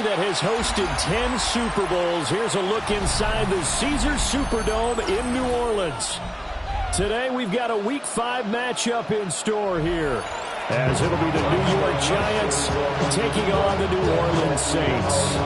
that has hosted 10 Super Bowls. Here's a look inside the Caesars Superdome in New Orleans. Today we've got a Week 5 matchup in store here, as it'll be the New York Giants taking on the New Orleans Saints.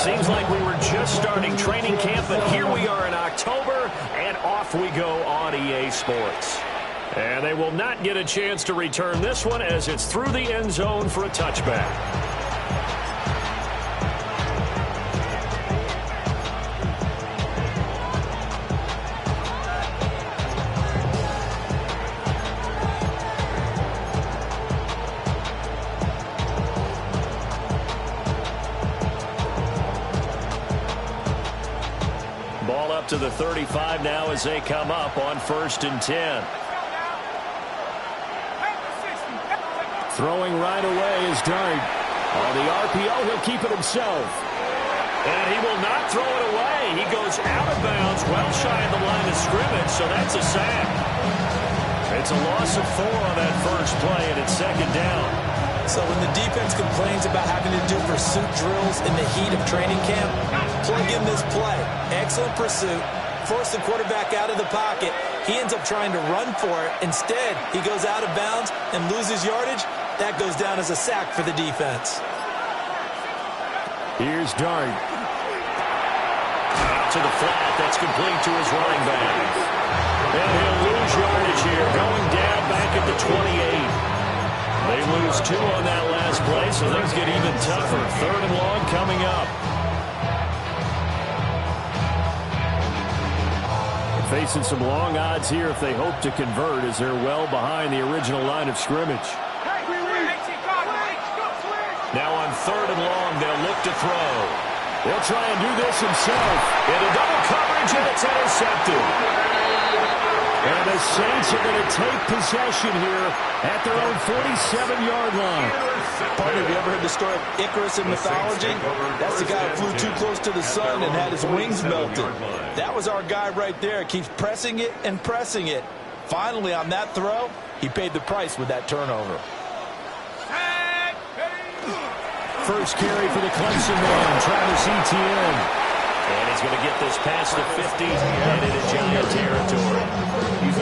Seems like we were just starting training camp, but here we are in October, and off we go on EA Sports. And they will not get a chance to return this one, as it's through the end zone for a touchback. Ball up to the 35 now as they come up on 1st and 10. Throwing right away is Dart. On the RPO, he'll keep it himself. And he will not throw it away. He goes out of bounds, well shy of the line of scrimmage, so that's a sack. It's a loss of 4 on that first play, and it's 2nd down. So when the defense complains about having to do pursuit drills in the heat of training camp, plug in this play. Excellent pursuit. Force the quarterback out of the pocket. He ends up trying to run for it. Instead, he goes out of bounds and loses yardage. That goes down as a sack for the defense. Here's Dart. Out to the flat. That's complete to his running back. And he'll lose yardage here. Going down back at the 28. They lose 2 on that last play, so things get even tougher. 3rd and long coming up. Facing some long odds here if they hope to convert, as they're well behind the original line of scrimmage. Now on 3rd and long, they'll look to throw. They'll try and do this himself. Into double coverage, and it's intercepted. And the Saints are going to take possession here at their own 47-yard line. Partner, have you ever heard the story of Icarus in mythology? That's the guy who flew too close to the sun and had his wings melted. That was our guy right there. Keeps pressing it and pressing it. Finally, on that throw, he paid the price with that turnover. First carry for the Clemson man, Travis Etienne. And he's going to get this past the 50 and into Giant territory. 5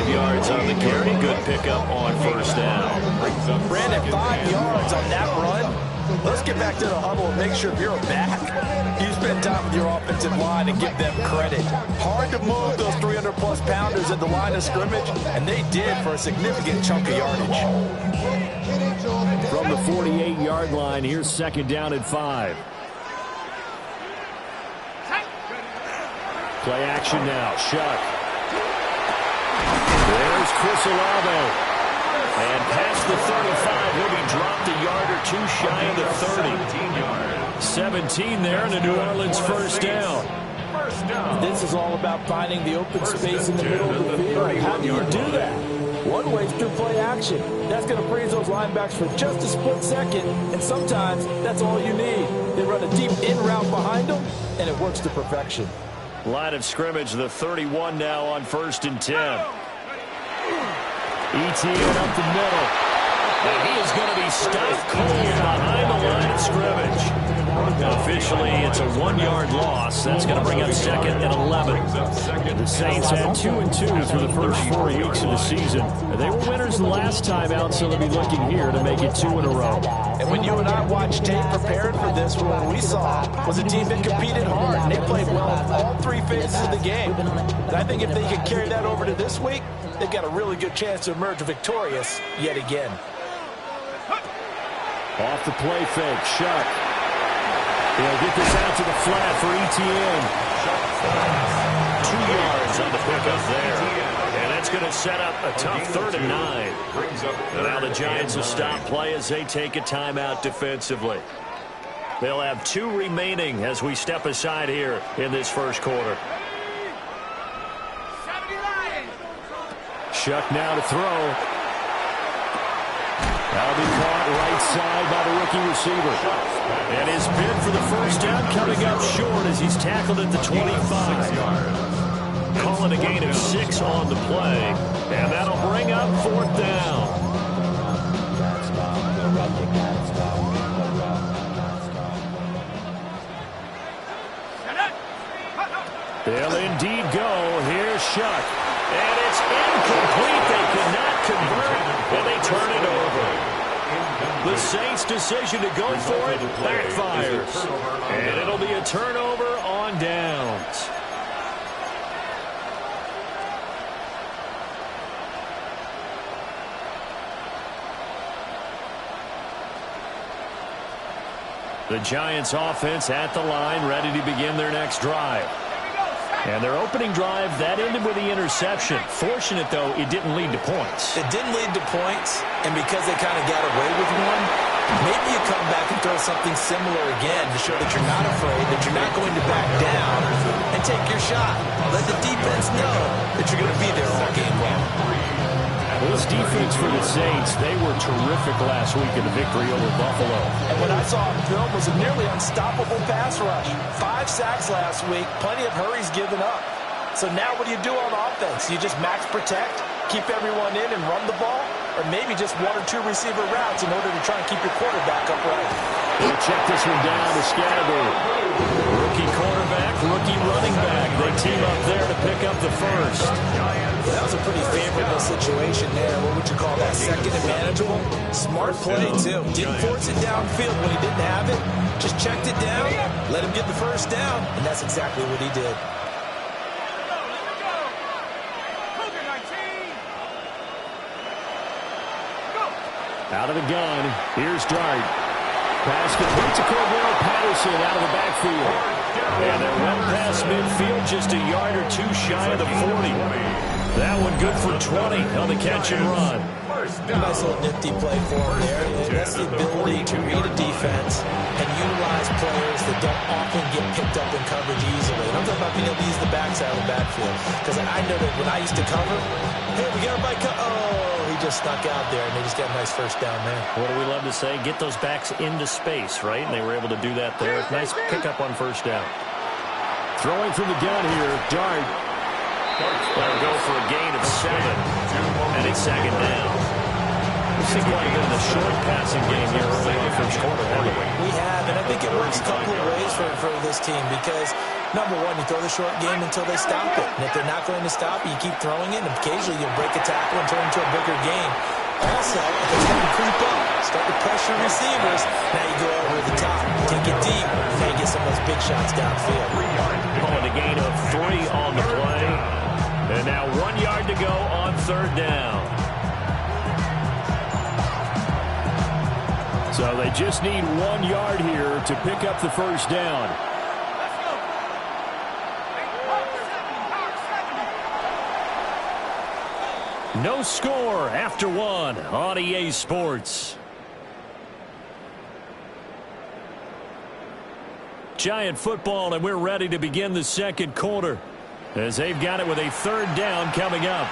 yards on the carry. Good pickup on 1st down. Brandon, 5 yards on that run. Let's get back to the huddle and make sure if you're a back, you spend time with your offensive line and give them credit. Hard to move those 300-plus pounders at the line of scrimmage, and they did for a significant chunk of yardage. From the 48-yard line, here's 2nd down and 5. Play action now. Shuck. There's Chris Olave. And past the 35, he'll be dropped a yard or 2 shy of the 30. 17 there, and a New Orleans 1st down. This is all about finding the open space in the middle of the field. How do you do that? One way is through play action. That's going to freeze those linebackers for just a split second, and sometimes that's all you need. They run a deep in route behind them, and it works to perfection. Line of scrimmage, the 31 now on 1st and 10. Etienne up the middle. And he is going to be stuffed cold behind the line of scrimmage. Officially, it's a 1-yard loss. That's going to bring up 2nd and 11. The Saints had 2-2 through the first 4 weeks of the season. They were winners the last time out, so they'll be looking here to make it 2 in a row. And when you and I watched tape prepared for this, what we saw was a team that competed hard, and they played well in all 3 phases of the game. And I think if they can carry that over to this week, they've got a really good chance to emerge victorious yet again. Off the play fake, Shuck. He'll get this out to the flat for Etienne. 2 yards on the pickup there. And that's going to set up a tough 3rd and 9. And now the Giants will stop play as they take a timeout defensively. They'll have 2 remaining as we step aside here in this first quarter. Shuck now to throw. That'll be caught right side by the rookie receiver. And his bid for the first down coming up short as he's tackled at the 25. Calling a gain of 6 on the play. And that'll bring up 4th down. They'll indeed go. Here's Shuck. And it's incomplete. They could not convert, and they turn it over. The Saints' decision to go for it backfires. And it'll be a turnover on downs. The Giants offense at the line, ready to begin their next drive. And their opening drive, that ended with the interception. Fortunate, though, it didn't lead to points. It didn't lead to points, and because they kind of got away with one, maybe you come back and throw something similar again to show that you're not afraid, that you're not going to back down, and take your shot. Let the defense know that you're going to be there all game long. Well, this defense for the Saints, they were terrific last week in the victory over Buffalo. And what I saw on film was a nearly unstoppable pass rush. 5 sacks last week, plenty of hurries given up. So now what do you do on offense? You just max protect, keep everyone in and run the ball? Or maybe just 1 or 2 receiver routes in order to try and keep your quarterback upright? We'll check this one down to Scattergood. Rookie quarterback, rookie running back. They team up there to pick up the first. That was a pretty favorable situation there. What would you call that? Second and manageable? Smart play, too. Didn't force it downfield when he didn't have it. Just checked it down, let him get the first down, and that's exactly what he did. Out of the gun, here's Dart. Pass complete to Cordell Patterson out of the backfield. And they're run past midfield, just a yard or 2 shy of the 40. That one good for 20 on the catch and run. Nice little nifty play for him there. That's the ability to read a defense and utilize players that don't often get picked up in coverage easily. And I'm talking about being able to use the backside of the backfield. Because I know that when I used to cover, hey, we got a bike. Oh, he just snuck out there, and they just got a nice first down there. What do we love to say? Get those backs into space, right? And they were able to do that there. Nice pickup on first down. Throwing from the gun here, Dart. That'll go for a gain of 7. And it's 2nd down. We've seen quite a bit of the short passing game here early in the first quarter, haven't we? We have, and I think it works a couple of ways for this team because, number one, you throw the short game until they stop it. And if they're not going to stop it, you keep throwing it, and occasionally you'll break a tackle and turn it into a bigger game. Also, if they start to creep up, start to pressure receivers, now you go over the top, take it deep, and now you get some of those big shots downfield. Calling a gain of 3 on the play. And now 1 yard to go on 3rd down. So they just need 1 yard here to pick up the first down. No score after 1 on EA Sports. Giant football, and we're ready to begin the second quarter as they've got it with a 3rd down coming up.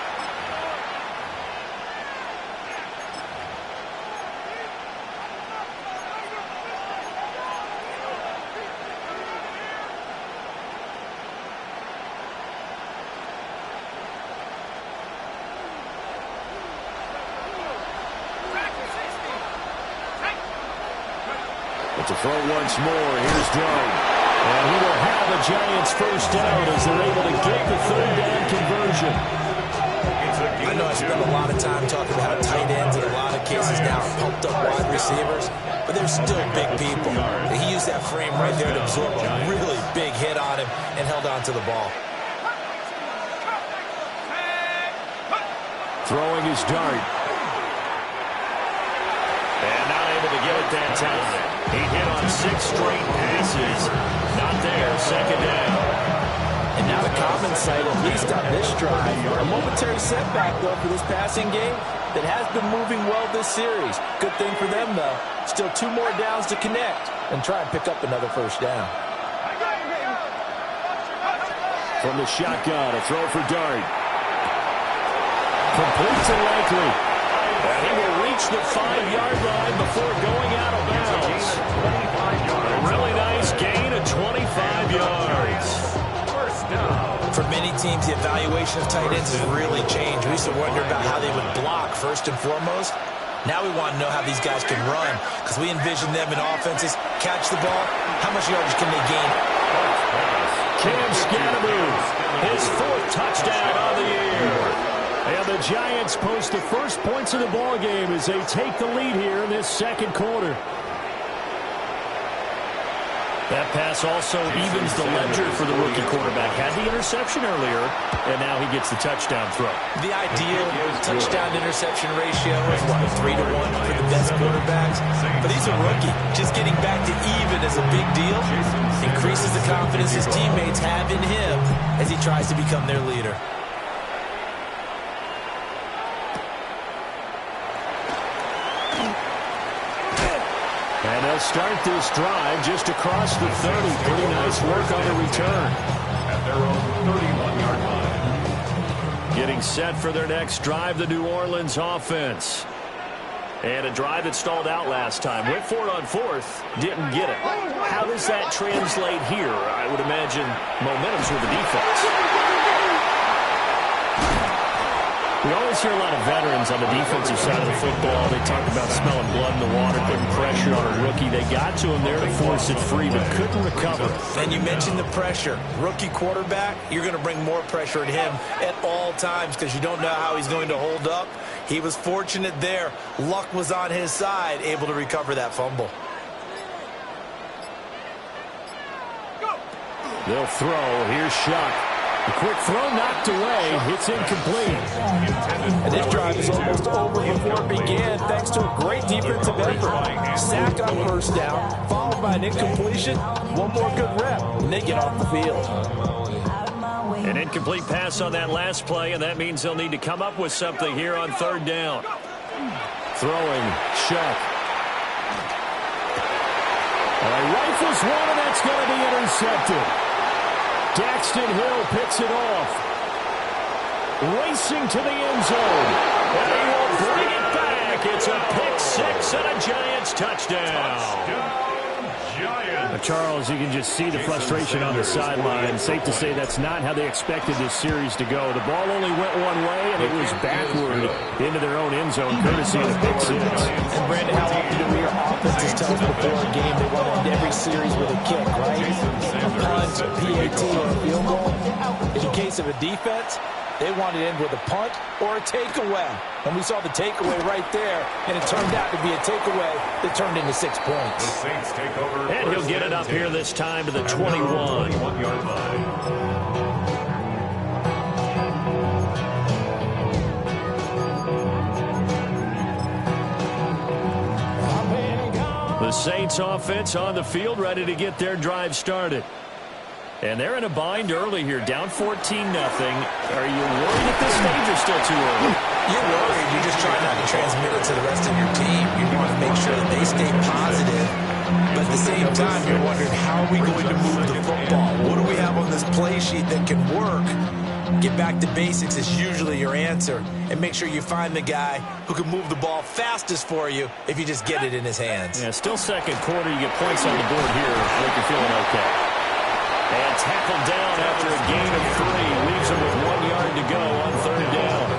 To throw once more, here's Dart. And he will have a Giants first down as they're able to get the 3rd down conversion. I know I spend a lot of time talking about how tight ends in a lot of cases now are pumped up wide receivers, but they're still big people. And he used that frame right there to absorb a really big hit on him and held on to the ball. Throwing his Dart. And not able to get it that time. He hit on 6 straight passes. Not there, 2nd down. And now the common sight, at least on this drive. A momentary setback, though, for this passing game that has been moving well this series. Good thing for them, though. Still 2 more downs to connect and try and pick up another first down. From the shotgun, a throw for Dart. Complete to Likely. And he will reach the 5-yard line before going out of bounds. A really nice gain of 25 yards. For many teams, the evaluation of tight ends has really changed. We used to wonder about how they would block first and foremost. Now we want to know how these guys can run, because we envision them in offenses catch the ball. How much yardage can they gain? Cam Scanaboo, his 4th touchdown on the year. And the Giants post the first points of the ballgame as they take the lead here in this second quarter. That pass also evens the ledger for the rookie quarterback. Had the interception earlier, and now he gets the touchdown throw. The ideal touchdown-interception ratio is, 3 to 1 for the best quarterbacks? But he's a rookie. Just getting back to even is a big deal. Increases the confidence his teammates have in him as he tries to become their leader. And they'll start this drive just across the 30. Pretty nice work on the return. At their own 31-yard line. Getting set for their next drive, the New Orleans offense. And a drive that stalled out last time. Went for it on 4th, didn't get it. How does that translate here? I would imagine momentum's with the defense. We always hear a lot of veterans on the defensive side of the football. They talk about smelling blood in the water, putting pressure on a rookie. They got to him there to force it free, but couldn't recover. And you mentioned the pressure. Rookie quarterback, you're going to bring more pressure at him at all times because you don't know how he's going to hold up. He was fortunate there. Luck was on his side, able to recover that fumble. They'll throw. Here's Shuck. The quick throw knocked away. It's incomplete. And this drive is almost over before it began, thanks to a great defensive effort. Sack on first down, followed by an incompletion. One more good rep, and they get off the field. An incomplete pass on that last play, and that means they'll need to come up with something here on 3rd down. Throwing, Shuck. Rifles one, and that's going to be intercepted. Daxton Hill picks it off. Racing to the end zone. And he will bring it back. It's a pick 6 and a Giants touchdown. Charles, you can just see the frustration on the sideline. Safe to say that's not how they expected this series to go. The ball only went one way, and it was backward into their own end zone, courtesy of the pick 6. And Brandon, how often do we hear offenses tell us before a game they want to end every series with a kick, right? A punt, a PAT, or a field goal. In the case of a defense, they want to end with a punt or a takeaway. And we saw the takeaway right there, and it turned out to be a takeaway that turned into 6 points. And he'll get it up here this time to the 21-yard line. The Saints offense on the field, ready to get their drive started. And they're in a bind early here, down 14-0. Are you worried at this stage or still too early? You're worried. You're just trying not to transmit it to the rest of your team. You want to make sure that they stay positive. But at the same time, you're wondering, how are we going to move the football? What do we have on this play sheet that can work? Get back to basics is usually your answer. And make sure you find the guy who can move the ball fastest for you if you just get it in his hands. Yeah, still second quarter. You get points on the board here. Like you're feeling okay. And tackled down after a gain of 3. Leaves him with 1 yard to go on 3rd down.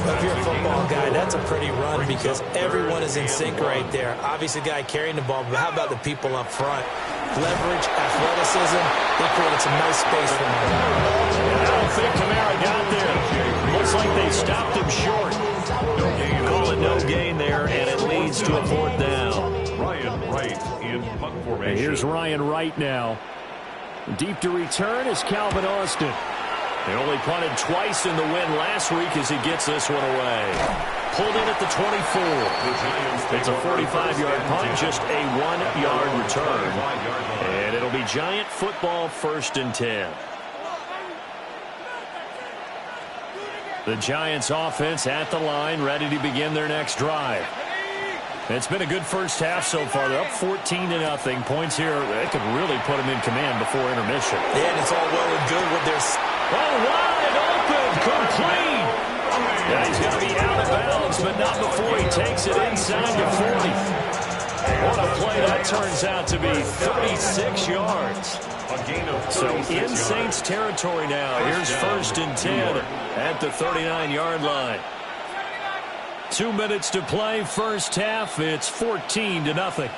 If you're a football guy, that's a pretty run because everyone is in sync right there. Obviously, the guy carrying the ball, but how about the people up front? Leverage, athleticism, they created some nice space for him. I don't think Kamara got there. Looks like they stopped him short. Call it no gain there, and it leads to a 4th down. Ryan Wright in punt formation. Here's Ryan Wright now. Deep to return is Calvin Austin. They only punted twice in the win last week as he gets this one away. Pulled in at the 24. It's a 45-yard punt, just a 1-yard return. And it'll be Giant football 1st and 10. The Giants offense at the line, ready to begin their next drive. It's been a good first half so far. They're up 14-0. Points here, they could really put them in command before intermission. Yeah, and it's all well and good with their... Oh, wide open, complete. Yeah, he's going to be out of bounds, but not before he takes it inside the 40. What a play that turns out to be, 36 yards. So in Saints territory now. Here's 1st and 10 at the 39-yard line. 2 minutes to play, first half. It's 14-0.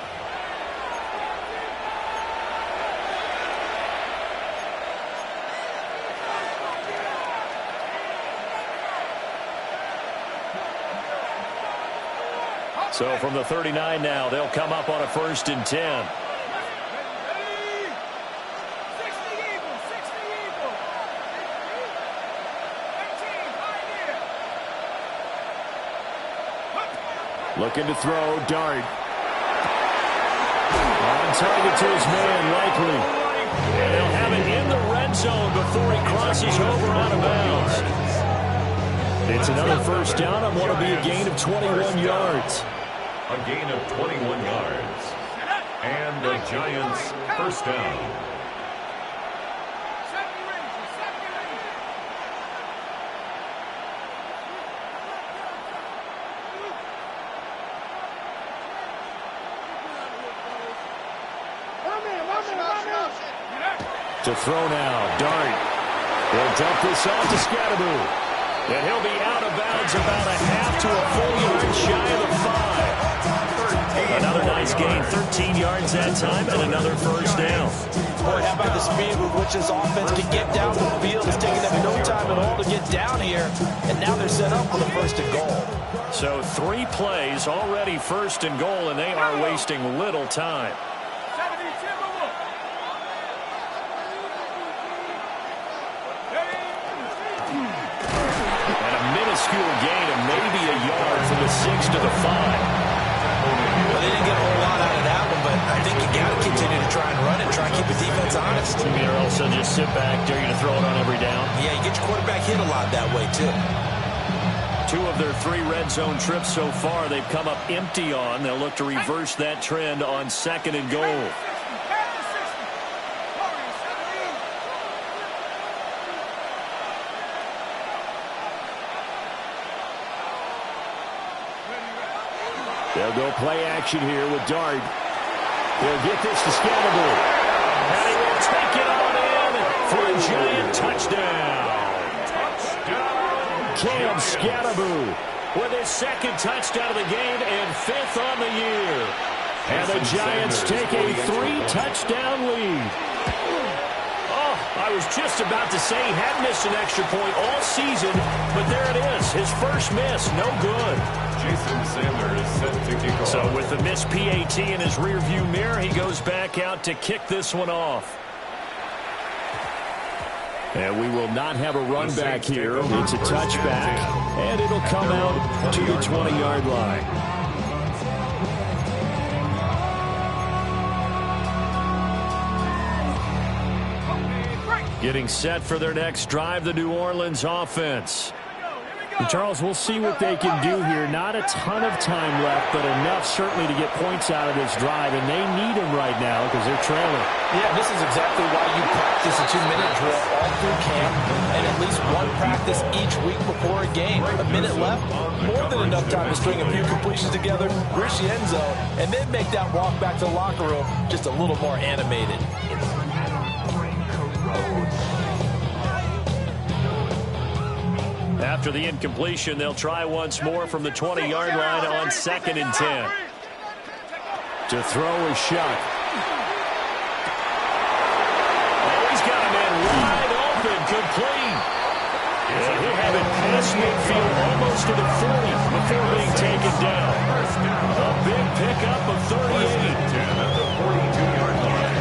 So from the 39 now, they'll come up on a 1st and 10. Looking to throw, Dart. On target to his man, Likely. And they'll have it in the red zone before he crosses over out of bounds. It's another first down on what will be a gain of 21 yards. A gain of 21 yards. And the Giants first down. To throw now, Dart. He'll dump this off to Scatteroo. And he'll be out of bounds about a half to a full yard shy of the 5. Another nice gain, 13 yards that time, and another first down. Boy, how about the speed with which this offense can get down the field? It's taking them no time at all to get down here, and now they're set up for the 1st and goal. So 3 plays already 1st and goal, and they are wasting little time. Minuscule gain of maybe a yard from the 6 to the 5. Well, they didn't get a whole lot out of that one, but I think you got to continue to try and run it, try and keep the defense honest. You mean, or else they'll just sit back, dare you to throw it on every down? Yeah, you get your quarterback hit a lot that way, too. 2 of their 3 red zone trips so far, they've come up empty on. They'll look to reverse that trend on 2nd and goal. They'll go play action here with Dart. He'll get this to Scatteroo. And he will take it on in for a giant touchdown. Cam Scatteroo with his 2nd touchdown of the game and 5th on the year. And the Giants take a 3-touchdown lead. Oh, I was just about to say he hadn't missed an extra point all season, but there it is. His first miss, no good. Jason Sanders set to kick off. So with the missed PAT in his rearview mirror, he goes back out to kick this one off. And we will not have a run back here. It's a touchback, and it'll come out to the 20-yard line. Getting set for their next drive, the New Orleans offense. And Charles, we'll see what they can do here. Not a ton of time left, but enough certainly to get points out of this drive, and they need them right now because they're trailing. Yeah, this is exactly why you practice a 2-minute drill all through camp and at least one practice each week before a game. A minute left, more than enough time to string a few completions together, reach the end zone, and then make that walk back to the locker room just a little more animated. After the incompletion, they'll try once more from the 20-yard line on 2nd and 10. To throw is Shuck. Oh, he's got a man wide open, complete. And he'll have it past midfield almost to the 40 before being taken down. A big pickup of 38. 10 at the 42-yard line.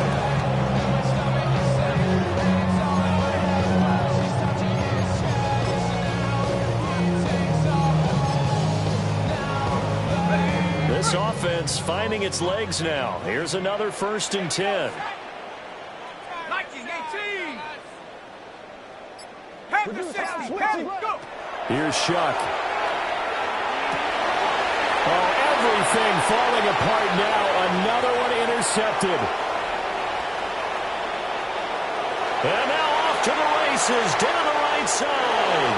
This offense finding its legs now. Here's another 1st and 10. Here's Shuck. Oh, everything falling apart now. Another one intercepted. And now off to the races, down the right side.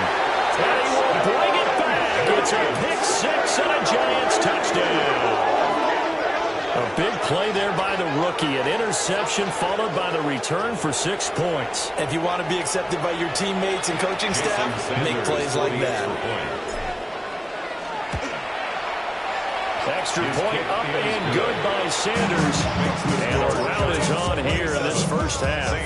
And he will bring it back. It's a pick six and a Giants touchdown. A big play there by the rookie. An interception followed by the return for 6 points. If you want to be accepted by your teammates and coaching staff, make plays like that. Extra point up and good by Sanders. And the rout is on here in this first half.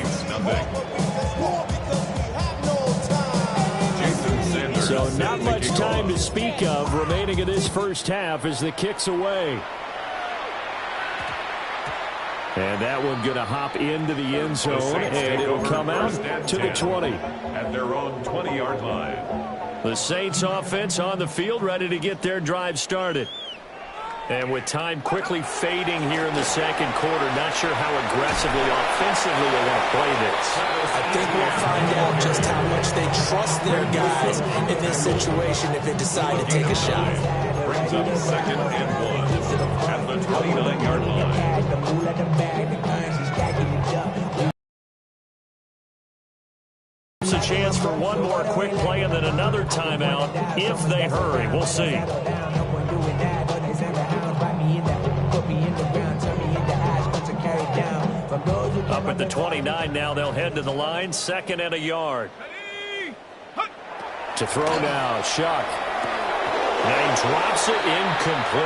So not much time to speak of remaining in this first half as the kick's away. And that one going to hop into the end zone, and it'll come out to the 20. At their own 20-yard line. The Saints offense on the field, ready to get their drive started. And with time quickly fading here in the second quarter, not sure how aggressively, offensively they want to play this. I think we'll find out just how much they trust their guys in this situation if they decide to take a shot. Brings up 2nd and 1 at the 29-yard line. It's a chance for one more quick play and then another timeout if they hurry. We'll see. Up at the 29 now, they'll head to the line, 2nd and a yard. To throw now, Shuck. And he drops it incomplete.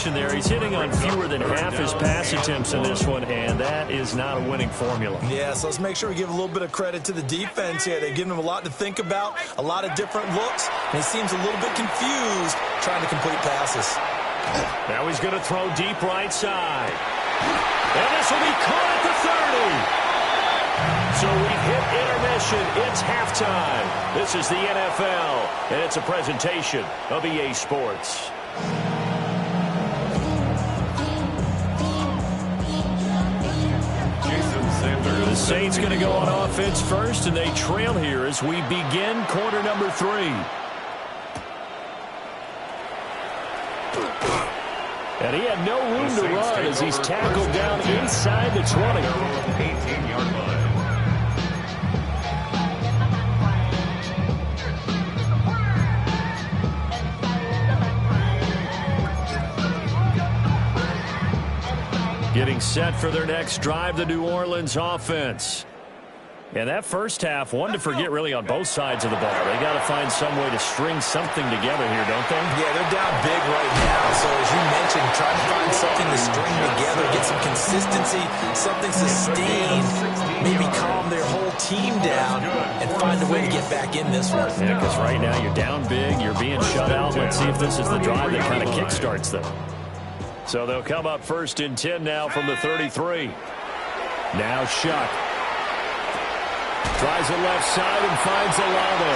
There, he's hitting on fewer than half his pass attempts in this one, and that is not a winning formula. Yeah, so let's make sure we give a little bit of credit to the defense here. They've given him a lot to think about, a lot of different looks, and he seems a little bit confused trying to complete passes. Now he's going to throw deep right side. And this will be caught at the 30. So we've hit intermission. It's halftime. This is the NFL, and it's a presentation of EA Sports. The Saints going to go on offense first, and they trail here as we begin quarter number 3. And he had no room to run as he's tackled down inside the 20. 18-yard line. Getting set for their next drive, the New Orleans offense. And that first half, one to forget really on both sides of the ball. They got to find some way to string something together here, don't they? Yeah, they're down big right now. So as you mentioned, trying to find something to string together, get some consistency, something sustained, maybe calm their whole team down and find a way to get back in this one. Yeah, because right now you're down big, you're being shut out. Let's see if this is the drive that kind of kickstarts them. So they'll come up 1st and 10 now from the 33. Now Shuck. Tries the left side and finds Olave.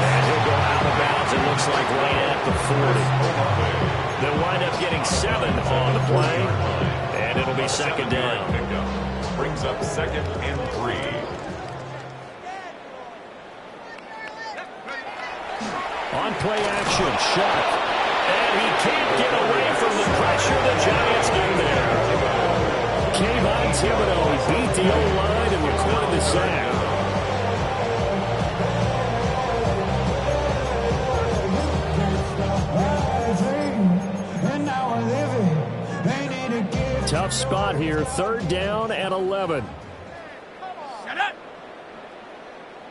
And he'll go out of bounds, it looks like right at the 40. They'll wind up getting 7 on the play. And it'll be 2nd down. Brings up 2nd and 3. On play action, Shuck. And he can't get away from the pressure the Giants do there. Kayvon Thibodeaux beat the O-line and recorded the sack. Tough spot here, 3rd down and 11. Shut up!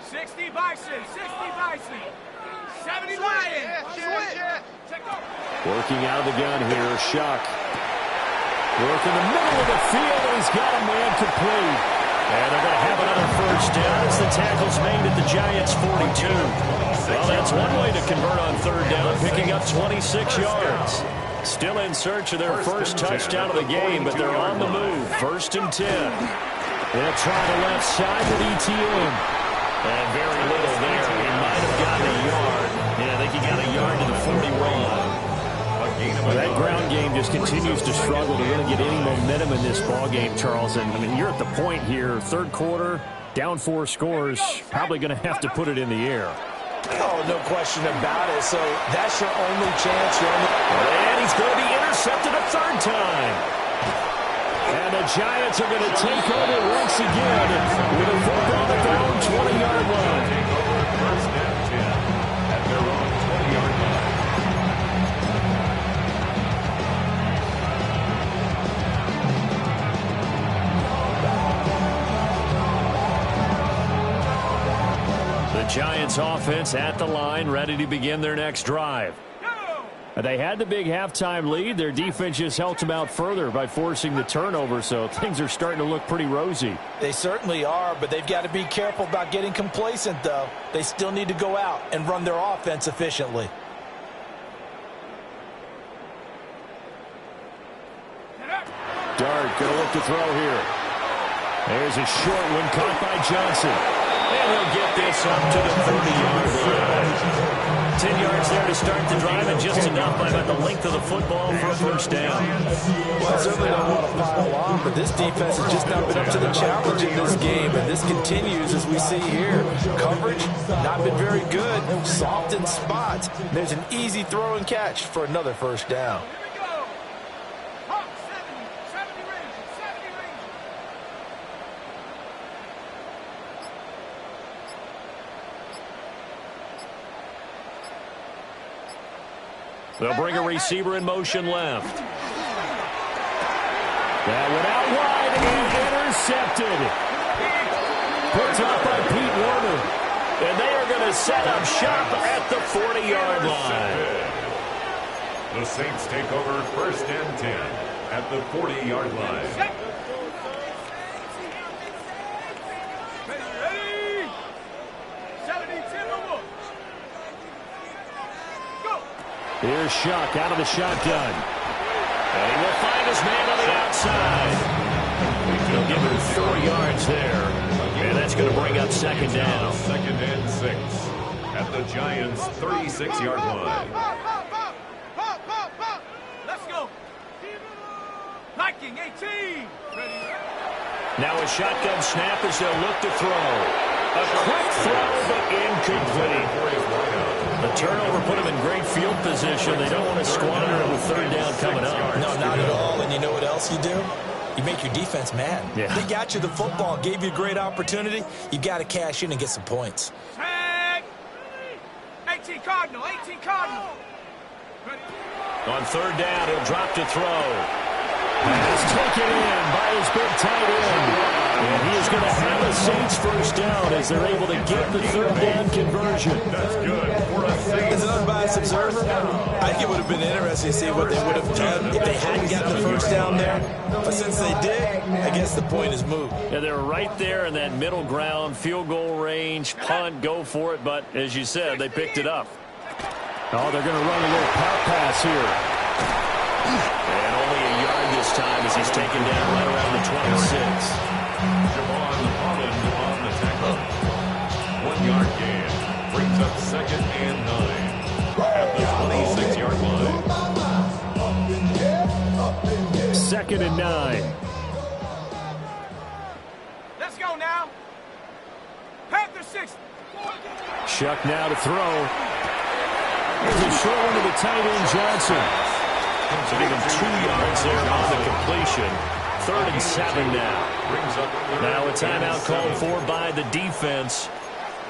60 Bison, 60 Bison. 70 Lions. Working out of the gun here, Shuck. Work in the middle of the field, and he's got a man complete. And they're going to have another 1st down as the tackle's made at the Giants' 42. Well, that's one way to convert on 3rd down, picking up 26 yards. Still in search of their first touchdown of the game, but they're on the move. 1st and 10. They'll try the left side with ETN. And very little there. He might have gotten a yard. Yeah, I think he got a yard to the 41. Well, that ground game just continues to struggle to really get any momentum in this ball game, Charles. And, I mean, you're at the point here, 3rd quarter, down 4 scores, probably going to have to put it in the air. Oh, no question about it. So that's your only chance. And he's going to be intercepted a 3rd time. And the Giants are going to take over once again with a football at their own 20-yard line. Take over first and 10 at their own 20-yard line. The Giants offense at the line, ready to begin their next drive. They had the big halftime lead. Their defense just helped them out further by forcing the turnover, so things are starting to look pretty rosy. They certainly are, but they've got to be careful about getting complacent, though. They still need to go out and run their offense efficiently. Dart going to look to throw here. There's a short one caught by Johnson. And he'll get this up to the 30-yard line. 10 yards there to start the drive, and just enough by about the length of the football for a first down. Well, I certainly don't want to pile on, but this defense has just not been up to the challenge in this game, and this continues as we see here. Coverage, not been very good, soft in spots. There's an easy throw and catch for another first down. They'll bring a receiver in motion left. That went out wide and intercepted. Picked up by Pete Werner. And they are going to set up shop at the 40-yard line. The Saints take over first and 10 at the 40-yard line. Here's Shuck out of the shotgun. And he will find his man on the outside. He'll give him 4 yards there. And that's going to bring up second down. Second and 6 at the Giants' 36-yard line. Let's go. Liking 18. Now a shotgun snap as they'll look to throw. A quick throw, but incomplete. The turnover put them in great field position. They don't want to squander it with third down coming up. No, not at all. And you know what else you do? You make your defense mad. Yeah. They got you the football, gave you a great opportunity. You got to cash in and get some points. Tag. 18 Cardinal. 18 Cardinal. On third down, he'll drop to throw. Pass taken in by his big tight end. And he is going to have a Saints first down as they're able to get the third down conversion. That's good for a Saints. As an unbiased observer, I think it would have been interesting to see what they would have done if they hadn't gotten the first down there. But since they did, I guess the point is moved. Yeah, they're right there in that middle ground, field goal range, punt, go for it. But as you said, they picked it up. Oh, they're going to run a little power pass here. And only a yard this time as he's taken down right around the 26. Javon Holland on the tackle. 1 yard gain. Brings up second and 9 at the 26-yard line. Second and 9. Let's go now. Panther 6. Shuck now to throw. Here's a short one to the tight end, Johnson. So even 2 yards there on the completion. 3rd and 7 now. Now a timeout called for by the defense.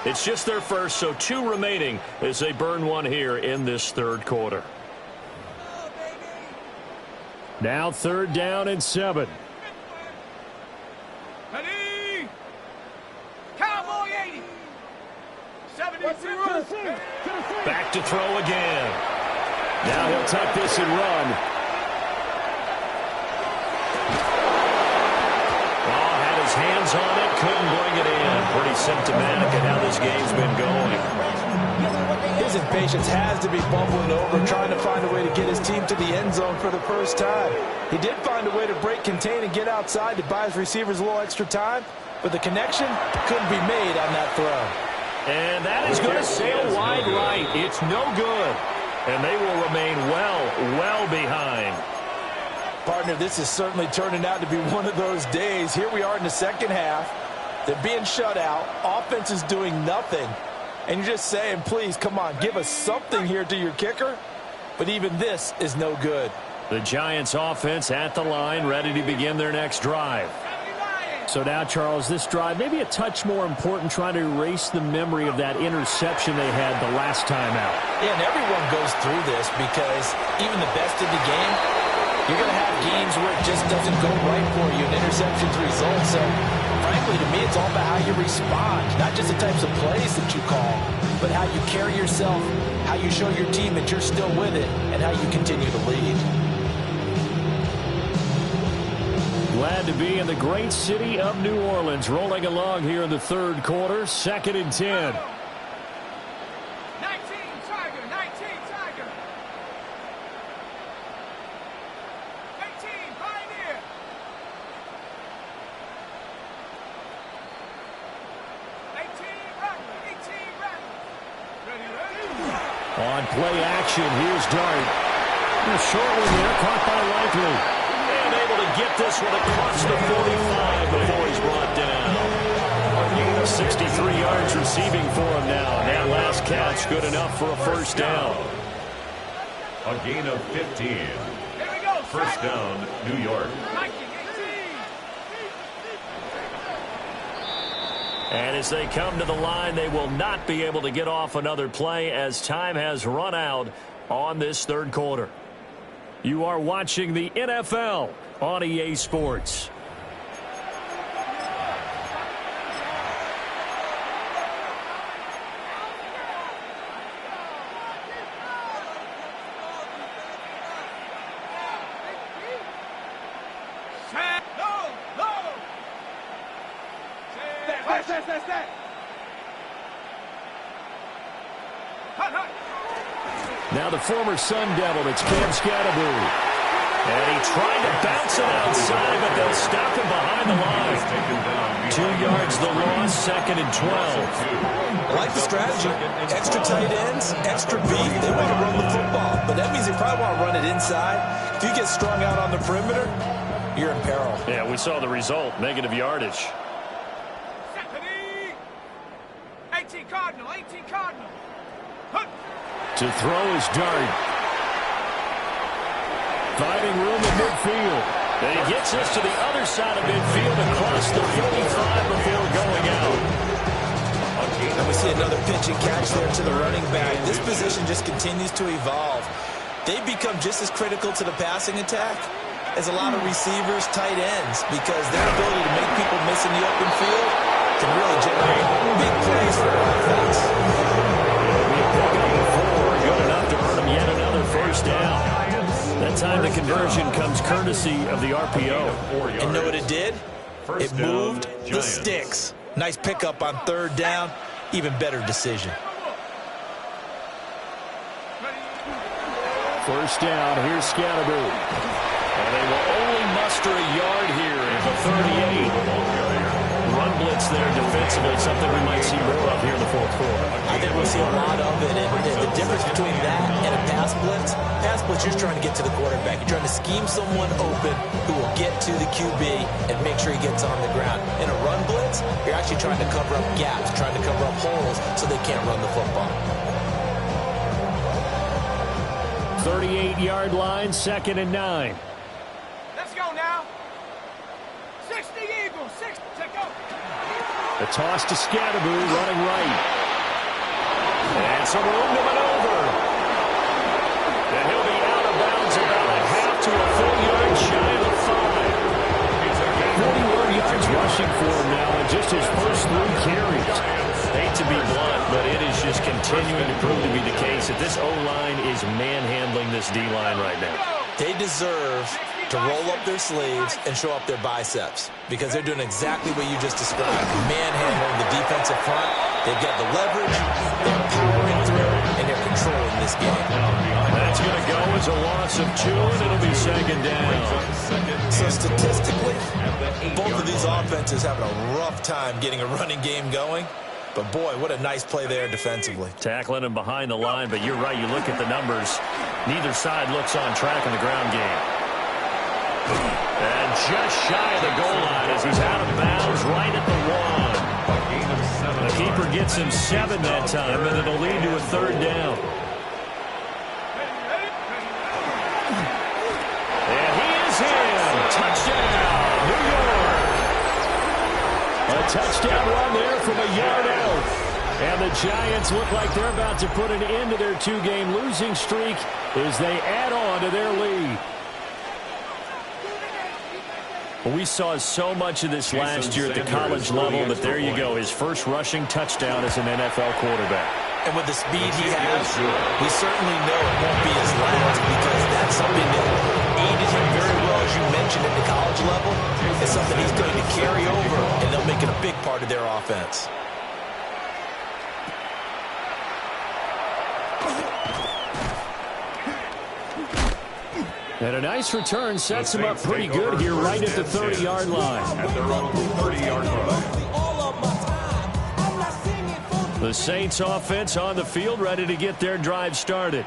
It's just their first, so 2 remaining as they burn one here in this third quarter. Now 3rd down and 7. Ready. Cowboy 80. 72. Back to throw again. Now he'll take this and run. Hands on it, couldn't bring it in. Pretty symptomatic of how this game's been going. His impatience has to be bubbling over, trying to find a way to get his team to the end zone for the first time. He did find a way to break, contain, and get outside to buy his receivers a little extra time, but the connection couldn't be made on that throw. And that is going to sail wide right. It's no good. And they will remain well behind. Partner, this is certainly turning out to be one of those days. Here we are in the second half. They're being shut out. Offense is doing nothing. And you're just saying, please, come on, give us something here to your kicker. But even this is no good. The Giants offense at the line, ready to begin their next drive. So now, Charles, this drive maybe a touch more important, trying to erase the memory of that interception they had the last time out. Yeah, and everyone goes through this because even the best in the game, you're going to have games where it just doesn't go right for you, and interceptions result. So, frankly, to me, it's all about how you respond, not just the types of plays that you call, but how you carry yourself, how you show your team that you're still with it, and how you continue to lead. Glad to be in the great city of New Orleans, rolling along here in the third quarter, 2nd and 10. 19 Tiger, 19 Tiger. 18 Pioneer. 18 Rattler, 18 Rattler. Ready. On play action, here's Dart. A short one there, caught by Likely. And able to get this one across the 45 before he's brought down. 63 yards receiving for him now. That last catch good enough for a first down. A gain of 15. Here we go. First down, New York. 19, 18. And as they come to the line, they will not be able to get off another play as time has run out on this third quarter. You are watching the NFL on EA Sports. Now the former Sun Devil, it's Cam Scatterbury. And he tried to bounce it outside, but they'll stop him behind the line. 2 yards the loss, 2nd and 12. I like the strategy. Extra tight ends, extra beef. They want to run the football, but that means they probably want to run it inside. If you get strung out on the perimeter, you're in peril. Yeah, we saw the result, negative yardage. 18 Cardinal, 18 Cardinal. To throw is Dart. Finding room in midfield. And he gets us to the other side of midfield across the 45 before going out. And we see another pitch and catch there to the running back. This position just continues to evolve. They become just as critical to the passing attack as a lot of receivers, tight ends, because their ability to make people miss in the open field can really generate big plays for their offense. Good enough to earn him yet another first down. That time the conversion comes courtesy of the RPO. And know what it did? It moved the sticks. Nice pickup on third down. Even better decision. First down, here's Scatterbury. And they will only muster a yard here at the 38. Run blitz there defensively, something we might see more of here in the fourth quarter. I think we'll see a lot of it. And the difference between that and a pass blitz, you're trying to get to the quarterback. You're trying to scheme someone open who will get to the QB and make sure he gets on the ground. In a run blitz, you're actually trying to cover up gaps, trying to cover up holes so they can't run the football. 38-yard line, 2nd and 9. Let's go now. 60 Eagles, 60, check go. The toss to Scatterbury, running right. And some room to maneuver. And he'll be out of bounds about a half to a full yard shy of the 5. 41 yards rushing for him now in just his first 3 carries. Hate to be blunt, but it is just continuing to prove to be the case that this O-line is manhandling this D-line right now. They deserve to roll up their sleeves and show up their biceps because they're doing exactly what you just described. Manhandling the defensive front. They've got the leverage, they're powering through, and they're controlling this game. That's going to go as a loss of 2, and it'll be 2nd down. So statistically, both of these offenses having a rough time getting a running game going. But, boy, what a nice play there defensively. Tackling him behind the line, but you're right. You look at the numbers. Neither side looks on track in the ground game. And just shy of the goal line as he's out of bounds right at the 1. The keeper gets him 7 that time, and it'll lead to a 3rd down. touchdown run there from a yard out. And the Giants look like they're about to put an end to their 2-game losing streak as they add on to their lead. We saw so much of this last year at the college level, but there you go, his first rushing touchdown as an NFL quarterback. And with the speed he has, we certainly know it won't be his last, because that's something that aided him very well, as you mentioned, at the college level. It's something he's going to carry over, and they'll make it a big part of their offense. And a nice return sets him up pretty good here right at the 30-yard line. At their own 30-yard line. The Saints offense on the field, ready to get their drive started.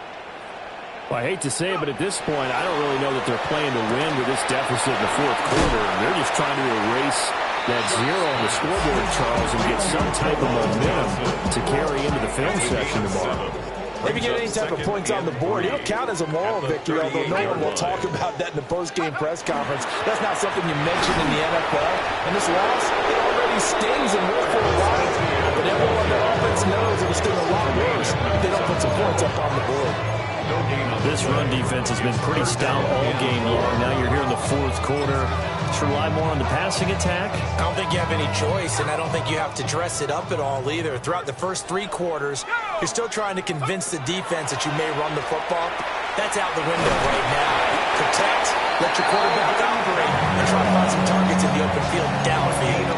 Well, I hate to say it, but at this point, I don't really know that they're playing to win with this deficit in the fourth quarter. They're just trying to erase that zero on the scoreboard, Charles, and get some type of momentum to carry into the film section tomorrow. Maybe get any type of points on the board. It'll count as a moral victory, although no one will talk about that in the post-game press conference. That's not something you mention in the NFL. And this loss, it already stings and will for a while. But everyone on their offense knows it'll sting a lot worse if they don't put some points up on the board. This run defense has been pretty stout all game long. Now you're here in the fourth quarter. To rely more on the passing attack? I don't think you have any choice, and I don't think you have to dress it up at all either. Throughout the first 3 quarters, you're still trying to convince the defense that you may run the football. That's out the window right now. Protect, let your quarterback operate, and try to find some targets in the open field downfield.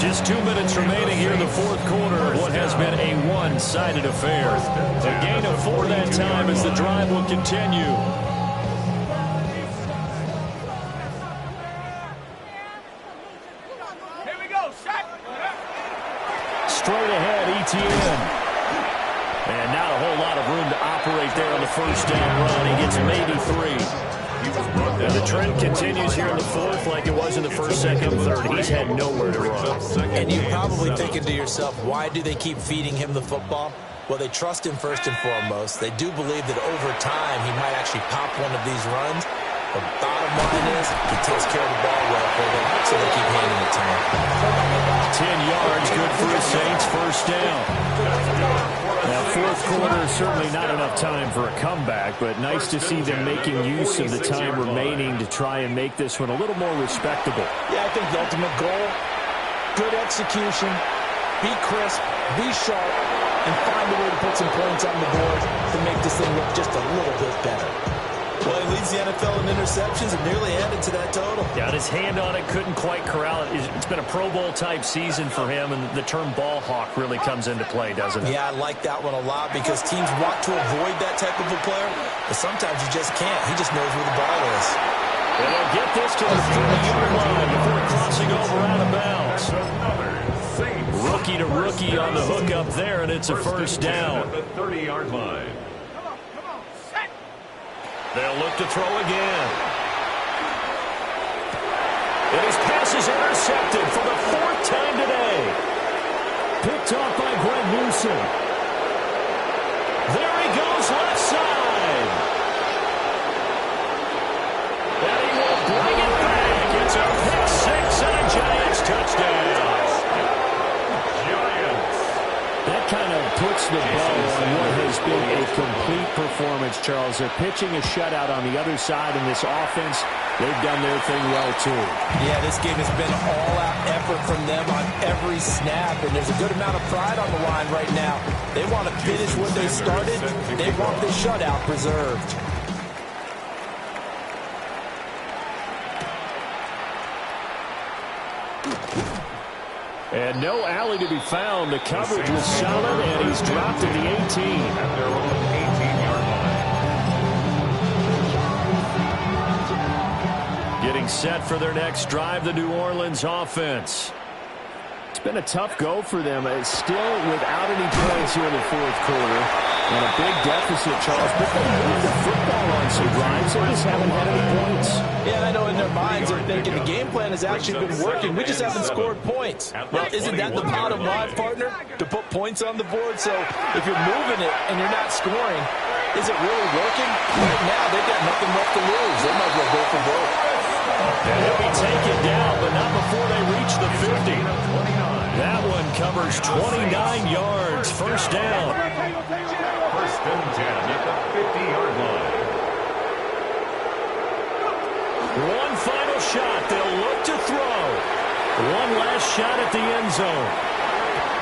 Just 2 minutes remaining here in the fourth quarter of what has been a one-sided affair. A gain of 4 that time as the drive will continue. Straight ahead, ETN. And not a whole lot of room to operate there on the first down run. He gets maybe 3. And the trend continues here in the fourth like it was in the first, second, and third. He's had nowhere to run. And you're probably thinking to yourself, why do they keep feeding him the football? Well, they trust him first and foremost. They do believe that over time he might actually pop one of these runs. The bottom line is he takes care of the ball well for them, so they keep handing it to him. 10 yards, good for the Saints, first down. Now, fourth quarter is certainly not enough time for a comeback, but nice to see them making use of the time remaining to try and make this one a little more respectable. Yeah, I think the ultimate goal, good execution, be crisp, be sharp, and find a way to put some points on the board to make this thing look just a little bit better. Well, he leads the NFL in interceptions and nearly added to that total. Got his hand on it, couldn't quite corral it. It's been a Pro Bowl-type season for him, and the term ball hawk really comes into play, doesn't it? Yeah, I like that one a lot because teams want to avoid that type of a player, but sometimes you just can't. He just knows where the ball is. And they'll get this to the 30-yard line before crossing over out of bounds. Rookie to rookie on the hook up there, and it's a first down. At the 30-yard line. They'll look to throw again. And his pass is intercepted for the 4th time today. Picked off by Greg Newsom. There he goes, left side. And he will bring it back. It's a pick 6 and a Giants touchdown. That kind of puts the bow on what has been a complete performance, Charles. They're pitching a shutout on the other side in this offense. They've done their thing well, too. Yeah, this game has been all-out effort from them on every snap, and there's a good amount of pride on the line right now. They want to finish what they started. They want the shutout preserved. And no alley to be found. The coverage was solid, and he's dropped at the 18. At their own 18-yard line. Getting set for their next drive, the New Orleans offense. It's been a tough go for them. Still without any points here in the fourth quarter. And a big deficit, Charles. But they moved the football on some drives. They just haven't had any points. Yeah, I know in their minds they're thinking the game plan has actually been working. We just haven't scored points. Well, isn't that the bottom line, partner? To put points on the board. So if you're moving it and you're not scoring, is it really working? Right now, they've got nothing left to lose. They might as well go for broke. And he'll be taken down, but not before they reach the 50. That one covers 29 yards. First down. First and 10 at the 50-yard line. One final shot. They'll look to throw. One last shot at the end zone.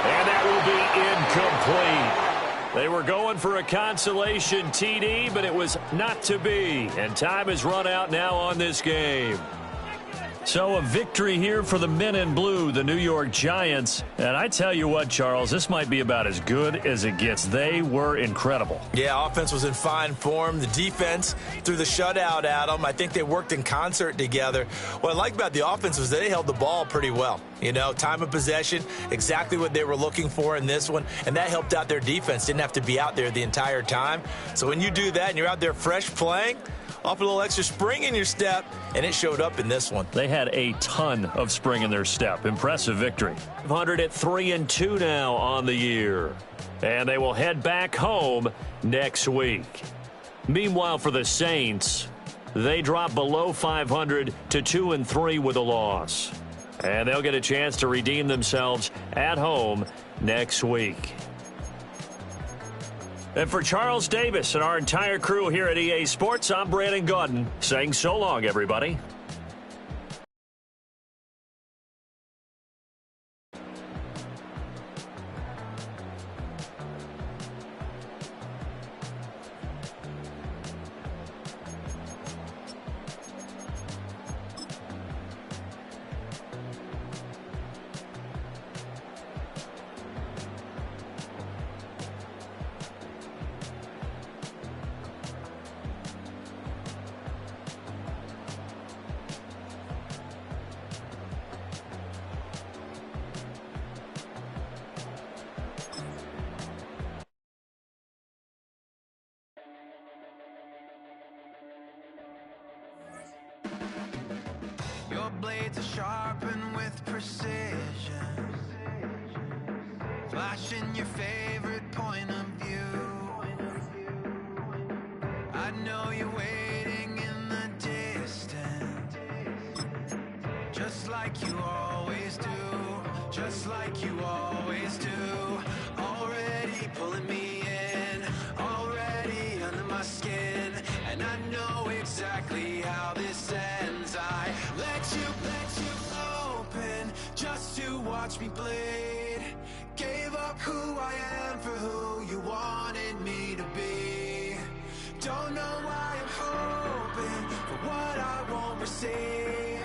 And that will be incomplete. They were going for a consolation TD, but it was not to be. And time has run out now on this game. So a victory here for the men in blue, the New York Giants. And I tell you what, Charles, this might be about as good as it gets. They were incredible. Yeah, offense was in fine form. The defense threw the shutout at them. I think they worked in concert together. What I like about the offense was they held the ball pretty well. You know, time of possession, exactly what they were looking for in this one. And that helped out their defense. Didn't have to be out there the entire time. So when you do that and you're out there fresh playing, off a little extra spring in your step, and it showed up in this one. They had a ton of spring in their step. Impressive victory. 500 at 3-2 now on the year. And they will head back home next week. Meanwhile, for the Saints, they drop below 500 to 2-3 with a loss. And they'll get a chance to redeem themselves at home next week. And for Charles Davis and our entire crew here at EA Sports, I'm Brandon Gaudin saying so long, everybody. Your blades are sharpened with precision, flashing your favorite point of view. I know you're waiting in the distance, just like you always do, just like you always do. Already pulling me in, already under my skin, and I know exactly how this ends. I let you open just to watch me bleed. Gave up who I am for who you wanted me to be. Don't know why I'm hoping for what I won't receive.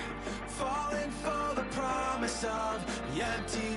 Falling for the promise of the empty